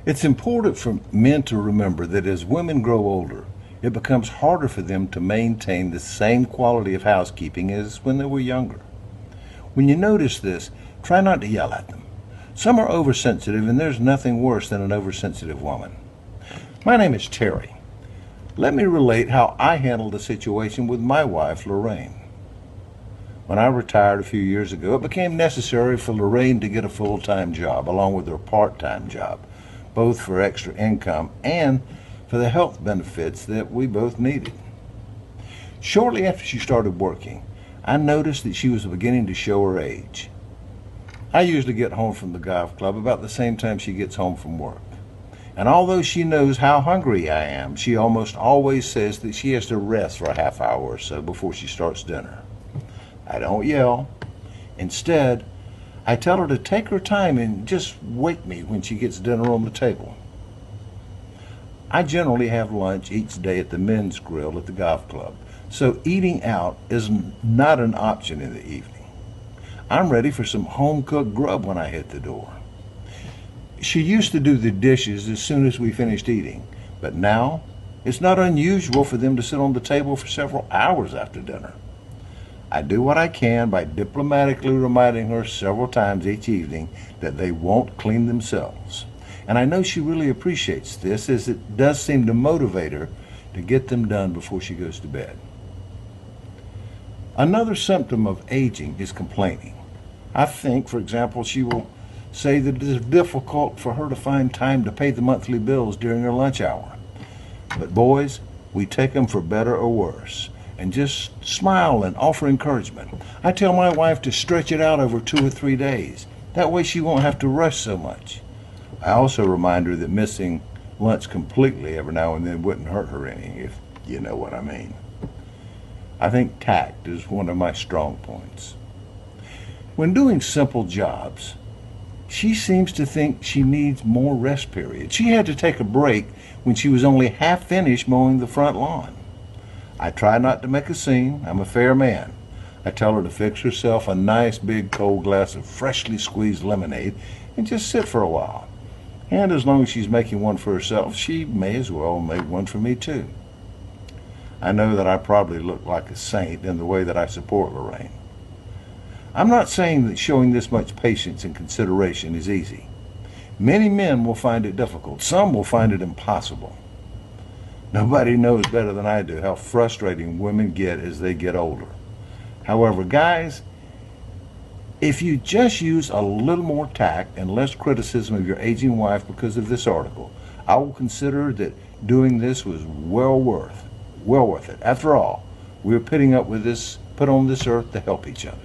It's important for men to remember that as women grow older, it becomes harder for them to maintain the same quality of housekeeping as when they were younger. When you notice this, try not to yell at them. Some are oversensitive, and there's nothing worse than an oversensitive woman. My name is Terry. Let me relate how I handled the situation with my wife, Lorraine. When I retired a few years ago, it became necessary for Lorraine to get a full-time job along with her part-time job, both for extra income and for the health benefits that we both needed. Shortly after she started working, I noticed that she was beginning to show her age. I usually get home from the golf club about the same time she gets home from work. And although she knows how hungry I am, she almost always says that she has to rest for a half hour or so before she starts dinner. I don't yell. Instead, I tell her to take her time and just wake me when she gets dinner on the table. I generally have lunch each day at the men's grill at the golf club, so eating out is not an option in the evening. I'm ready for some home-cooked grub when I hit the door. She used to do the dishes as soon as we finished eating, but now it's not unusual for them to sit on the table for several hours after dinner. I do what I can by diplomatically reminding her several times each evening that they won't clean themselves. And I know she really appreciates this, as it does seem to motivate her to get them done before she goes to bed. Another symptom of aging is complaining. I think, for example, she will say that it is difficult for her to find time to pay the monthly bills during her lunch hour. But boys, we take them for better or worse, and just smile and offer encouragement. I tell my wife to stretch it out over 2 or 3 days. That way she won't have to rush so much. I also remind her that missing lunch completely every now and then wouldn't hurt her any, if you know what I mean. I think tact is one of my strong points. When doing simple jobs, she seems to think she needs more rest periods. She had to take a break when she was only half finished mowing the front lawn. I try not to make a scene. I'm a fair man. I tell her to fix herself a nice big cold glass of freshly squeezed lemonade and just sit for a while. And as long as she's making one for herself, she may as well make one for me too. I know that I probably look like a saint in the way that I support Lorraine. I'm not saying that showing this much patience and consideration is easy. Many men will find it difficult. Some will find it impossible. Nobody knows better than I do how frustrating women get as they get older. However, guys, if you just use a little more tact and less criticism of your aging wife because of this article, I will consider that doing this was well worth it. After all, we are put on this earth to help each other.